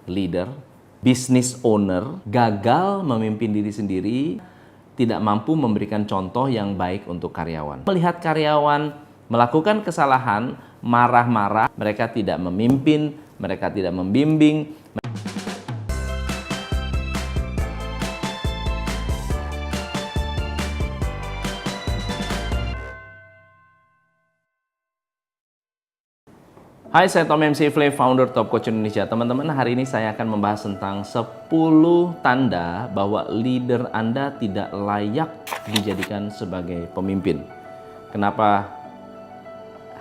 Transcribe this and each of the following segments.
leader, business owner, gagal memimpin diri sendiri, tidak mampu memberikan contoh yang baik untuk karyawan. Melihat karyawan melakukan kesalahan, marah-marah, mereka tidak memimpin, mereka tidak membimbing. Hai, saya Tom MC Flay, founder Top Coach Indonesia. Teman-teman, hari ini saya akan membahas tentang 10 tanda bahwa leader Anda tidak layak dijadikan sebagai pemimpin. Kenapa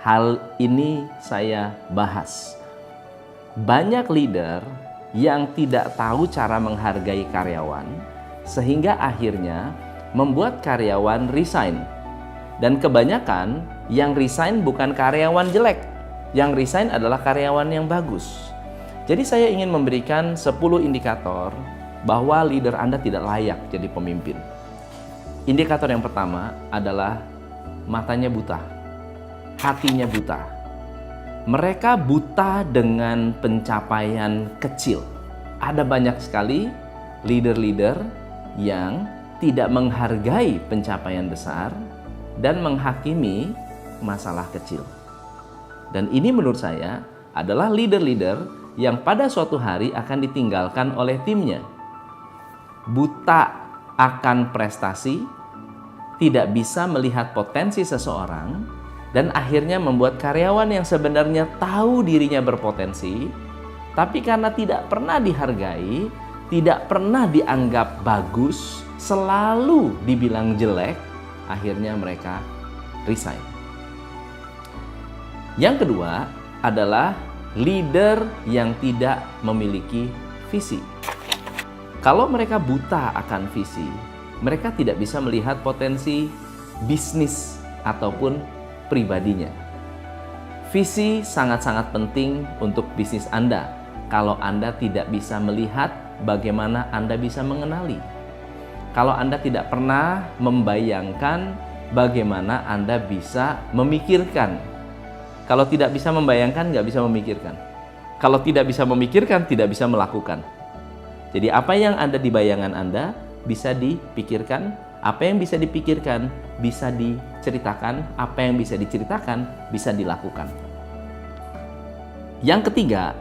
hal ini saya bahas? Banyak leader yang tidak tahu cara menghargai karyawan, sehingga akhirnya membuat karyawan resign. Dan kebanyakan yang resign bukan karyawan jelek, yang resign adalah karyawan yang bagus. Jadi saya ingin memberikan 10 indikator bahwa leader Anda tidak layak jadi pemimpin. Indikator yang pertama adalah matanya buta, hatinya buta. Mereka buta dengan pencapaian kecil. Ada banyak sekali leader-leader yang tidak menghargai pencapaian besar dan menghakimi masalah kecil. Dan ini menurut saya adalah leader-leader yang pada suatu hari akan ditinggalkan oleh timnya. Buta akan prestasi, tidak bisa melihat potensi seseorang, dan akhirnya membuat karyawan yang sebenarnya tahu dirinya berpotensi, tapi karena tidak pernah dihargai, tidak pernah dianggap bagus, selalu dibilang jelek, akhirnya mereka resign. Yang kedua adalah leader yang tidak memiliki visi. Kalau mereka buta akan visi, mereka tidak bisa melihat potensi bisnis ataupun pribadinya. Visi sangat-sangat penting untuk bisnis Anda. Kalau Anda tidak bisa melihat, bagaimana Anda bisa mengenali? Kalau Anda tidak pernah membayangkan, bagaimana Anda bisa memikirkan? Kalau tidak bisa membayangkan, nggak bisa memikirkan. Kalau tidak bisa memikirkan, tidak bisa melakukan. Jadi apa yang ada di bayangan Anda bisa dipikirkan, apa yang bisa dipikirkan bisa diceritakan, apa yang bisa diceritakan bisa dilakukan. Yang ketiga,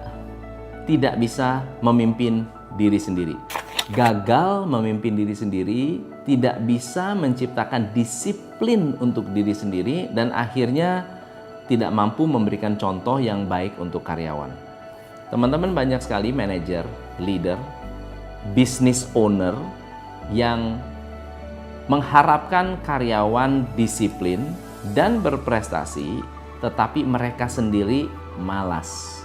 tidak bisa memimpin diri sendiri. Gagal memimpin diri sendiri, tidak bisa menciptakan disiplin untuk diri sendiri, dan akhirnya tidak mampu memberikan contoh yang baik untuk karyawan. Teman-teman, banyak sekali manajer, leader, business owner yang mengharapkan karyawan disiplin dan berprestasi, tetapi mereka sendiri malas,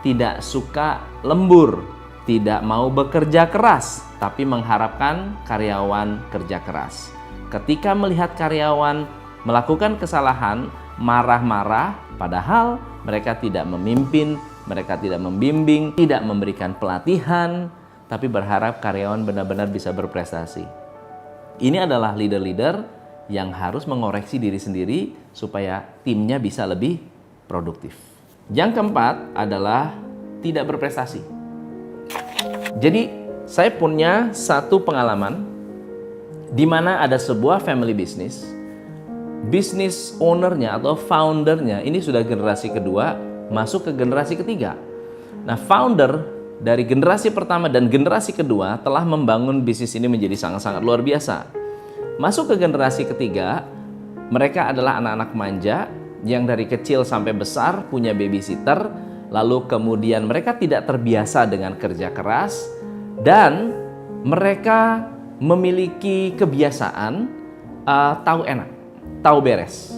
tidak suka lembur, tidak mau bekerja keras, tapi mengharapkan karyawan kerja keras. Ketika melihat karyawan melakukan kesalahan, marah-marah, padahal mereka tidak memimpin, mereka tidak membimbing, tidak memberikan pelatihan, tapi berharap karyawan benar-benar bisa berprestasi. Ini adalah leader-leader yang harus mengoreksi diri sendiri supaya timnya bisa lebih produktif. Yang keempat adalah tidak berprestasi. Jadi saya punya satu pengalaman di mana ada sebuah family business. Business ownernya atau foundernya ini sudah generasi kedua masuk ke generasi ketiga. Nah, founder dari generasi pertama dan generasi kedua telah membangun bisnis ini menjadi sangat-sangat luar biasa. Masuk ke generasi ketiga, mereka adalah anak-anak manja yang dari kecil sampai besar punya babysitter, lalu kemudian mereka tidak terbiasa dengan kerja keras dan mereka memiliki kebiasaan tahu enak, tahu beres.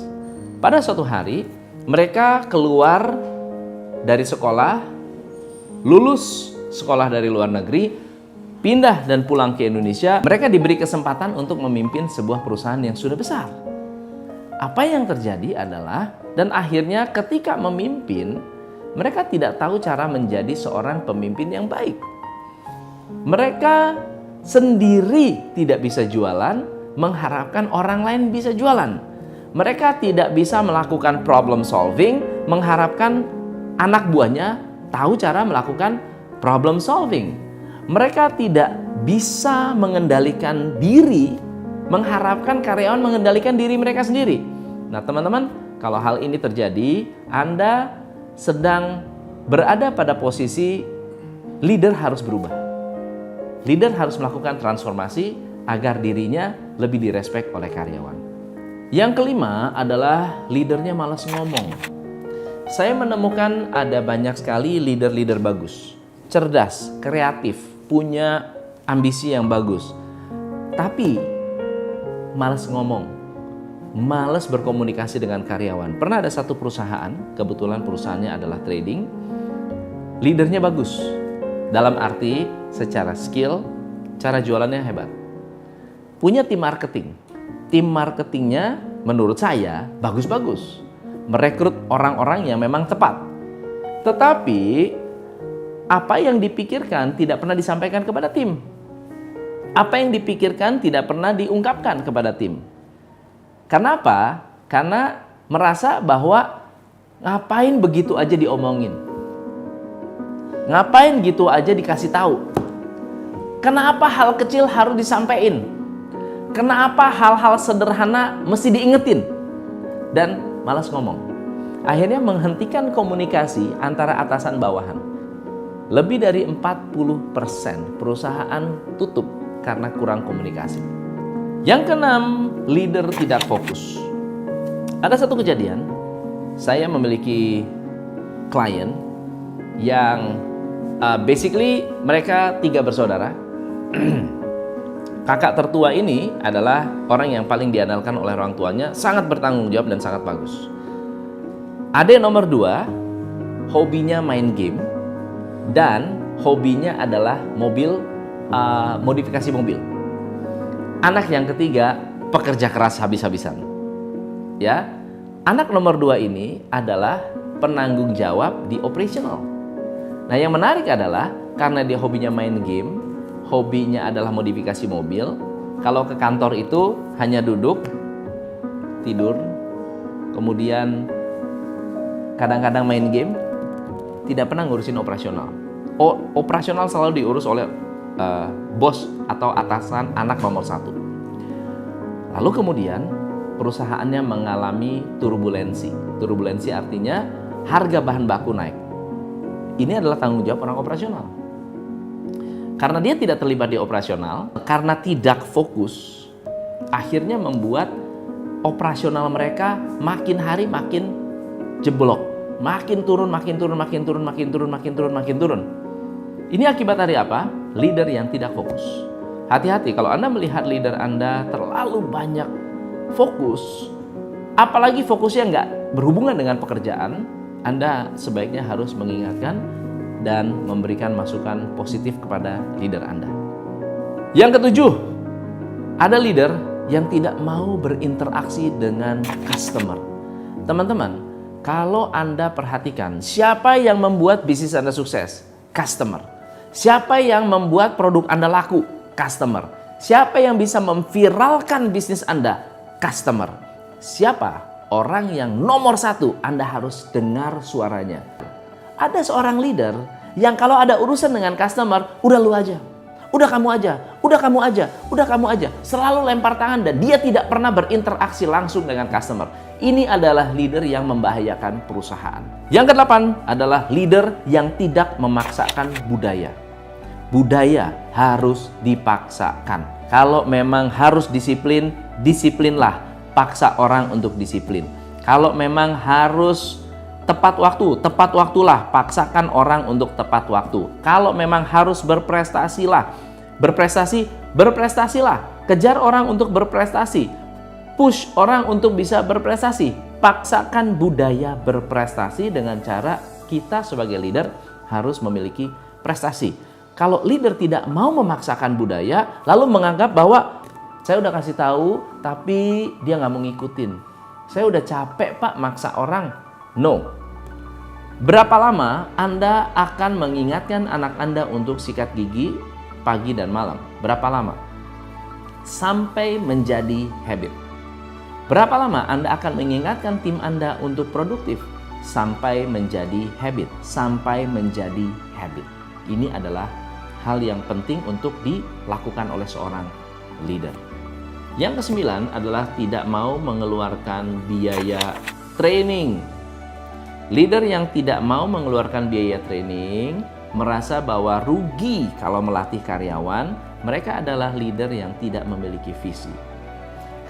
Pada suatu hari, mereka keluar dari sekolah, lulus sekolah dari luar negeri, pindah dan pulang ke Indonesia. Mereka diberi kesempatan untuk memimpin sebuah perusahaan yang sudah besar. Apa yang terjadi adalah, dan akhirnya ketika memimpin, mereka tidak tahu cara menjadi seorang pemimpin yang baik. Mereka sendiri tidak bisa jualan, mengharapkan orang lain bisa jualan. Mereka tidak bisa melakukan problem solving, mengharapkan anak buahnya tahu cara melakukan problem solving. Mereka tidak bisa mengendalikan diri, mengharapkan karyawan mengendalikan diri mereka sendiri. Nah, teman-teman, kalau hal ini terjadi, Anda sedang berada pada posisi leader harus berubah. Leader harus melakukan transformasi agar dirinya lebih direspek oleh karyawan. Yang kelima adalah leadernya malas ngomong. Saya menemukan ada banyak sekali leader-leader bagus, cerdas, kreatif, punya ambisi yang bagus, tapi malas ngomong, malas berkomunikasi dengan karyawan. Pernah ada satu perusahaan, kebetulan perusahaannya adalah trading, leadernya bagus, dalam arti secara skill, cara jualannya hebat. Punya tim marketing. Tim marketingnya menurut saya bagus-bagus. Merekrut orang-orang yang memang tepat. Tetapi apa yang dipikirkan tidak pernah disampaikan kepada tim. Apa yang dipikirkan tidak pernah diungkapkan kepada tim. Kenapa? Karena merasa bahwa ngapain begitu aja diomongin. Ngapain gitu aja dikasih tahu. Kenapa hal kecil harus disampaikan? Kenapa hal-hal sederhana mesti diingetin? Dan malas ngomong. Akhirnya menghentikan komunikasi antara atasan bawahan. Lebih dari 40% perusahaan tutup karena kurang komunikasi. Yang keenam, leader tidak fokus. Ada satu kejadian, saya memiliki klien yang basically mereka 3 bersaudara. Kakak tertua ini adalah orang yang paling diandalkan oleh orang tuanya, sangat bertanggung jawab dan sangat bagus. Adik nomor 2, hobinya main game dan hobinya adalah mobil, modifikasi mobil. Anak yang ketiga, pekerja keras habis-habisan. Ya, anak nomor 2 ini adalah penanggung jawab di operational. Nah, yang menarik adalah karena dia hobinya main game, hobinya adalah modifikasi mobil. Kalau ke kantor itu hanya duduk, tidur, kemudian kadang-kadang main game, tidak pernah ngurusin operasional. Operasional selalu diurus oleh bos atau atasan anak nomor 1. Lalu kemudian perusahaannya mengalami turbulensi. Turbulensi artinya harga bahan baku naik. Ini adalah tanggung jawab orang operasional. Karena dia tidak terlibat di operasional, karena tidak fokus, akhirnya membuat operasional mereka makin hari makin jeblok. Makin turun. Ini akibat dari apa? Leader yang tidak fokus. Hati-hati kalau Anda melihat leader Anda terlalu banyak fokus, apalagi fokusnya nggak berhubungan dengan pekerjaan, Anda sebaiknya harus mengingatkan dan memberikan masukan positif kepada leader Anda. Yang ketujuh, ada leader yang tidak mau berinteraksi dengan customer. Teman-teman, kalau Anda perhatikan, siapa yang membuat bisnis Anda sukses? Customer. Siapa yang membuat produk Anda laku? Customer. Siapa yang bisa memviralkan bisnis Anda? Customer. Siapa orang yang nomor 1 Anda harus dengar suaranya? Ada seorang leader yang kalau ada urusan dengan customer, udah lu aja, udah kamu aja, selalu lempar tangan dan dia tidak pernah berinteraksi langsung dengan customer. Ini adalah leader yang membahayakan perusahaan. Yang ke-8 adalah leader yang tidak memaksakan budaya. Budaya harus dipaksakan. Kalau memang harus disiplin, disiplinlah. Paksa orang untuk disiplin. Kalau memang harus tepat waktulah, paksakan orang untuk tepat waktu. Kalau memang harus berprestasilah, berprestasilah. Kejar orang untuk berprestasi, push orang untuk bisa berprestasi. Paksakan budaya berprestasi dengan cara kita sebagai leader harus memiliki prestasi. Kalau leader tidak mau memaksakan budaya, lalu menganggap bahwa saya udah kasih tahu, tapi dia nggak mau ngikutin. Saya udah capek Pak maksa orang. No. Berapa lama Anda akan mengingatkan anak Anda untuk sikat gigi pagi dan malam? Berapa lama? Sampai menjadi habit. Berapa lama Anda akan mengingatkan tim Anda untuk produktif? Sampai menjadi habit. Sampai menjadi habit. Ini adalah hal yang penting untuk dilakukan oleh seorang leader. Yang kesembilan adalah tidak mau mengeluarkan biaya training. Leader yang tidak mau mengeluarkan biaya training merasa bahwa rugi kalau melatih karyawan. Mereka adalah leader yang tidak memiliki visi.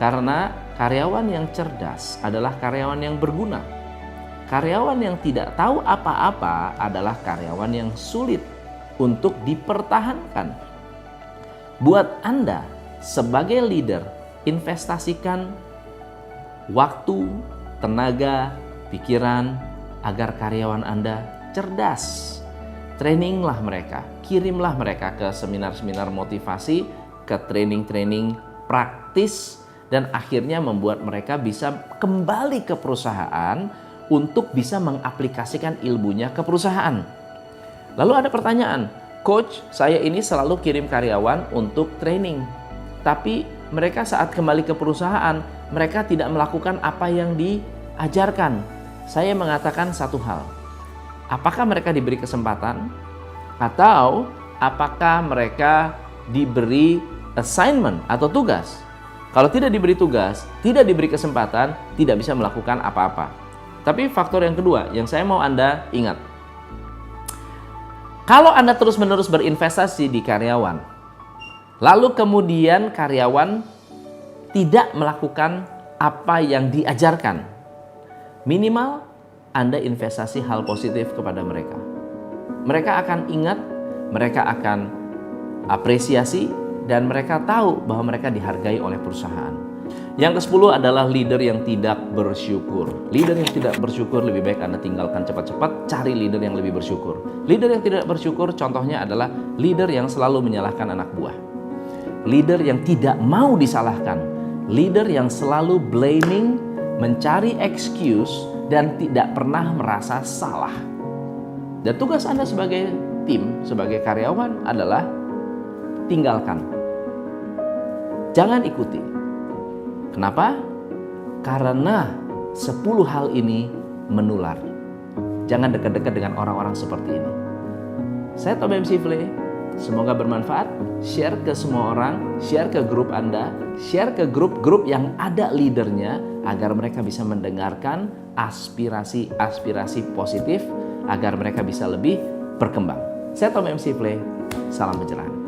Karena karyawan yang cerdas adalah karyawan yang berguna. Karyawan yang tidak tahu apa-apa adalah karyawan yang sulit untuk dipertahankan. Buat Anda sebagai leader, investasikan waktu, tenaga, pikiran agar karyawan Anda cerdas. Traininglah mereka, kirimlah mereka ke seminar-seminar motivasi, ke training-training praktis, dan akhirnya membuat mereka bisa kembali ke perusahaan untuk bisa mengaplikasikan ilmunya ke perusahaan. Lalu ada pertanyaan, Coach, saya ini selalu kirim karyawan untuk training, tapi mereka saat kembali ke perusahaan, mereka tidak melakukan apa yang diajarkan. Saya mengatakan satu hal, apakah mereka diberi kesempatan atau apakah mereka diberi assignment atau tugas? Kalau tidak diberi tugas, tidak diberi kesempatan, tidak bisa melakukan apa-apa. Tapi faktor yang kedua yang saya mau Anda ingat. Kalau Anda terus-menerus berinvestasi di karyawan, lalu kemudian karyawan tidak melakukan apa yang diajarkan, minimal Anda investasi hal positif kepada mereka. Mereka akan ingat, mereka akan apresiasi, dan mereka tahu bahwa mereka dihargai oleh perusahaan. Yang ke-10 adalah leader yang tidak bersyukur. Leader yang tidak bersyukur lebih baik Anda tinggalkan cepat-cepat, cari leader yang lebih bersyukur. Leader yang tidak bersyukur contohnya adalah leader yang selalu menyalahkan anak buah. Leader yang tidak mau disalahkan. Leader yang selalu blaming, mencari excuse, dan tidak pernah merasa salah. Dan tugas Anda sebagai tim, sebagai karyawan adalah tinggalkan. Jangan ikuti. Kenapa? Karena 10 hal ini menular. Jangan dekat-dekat dengan orang-orang seperti ini. Saya Tom MC Flay. Semoga bermanfaat. Share ke semua orang, share ke grup Anda, share ke grup-grup yang ada leadernya agar mereka bisa mendengarkan aspirasi-aspirasi positif agar mereka bisa lebih berkembang. Saya Tom MC Flay. Salam pencerahan.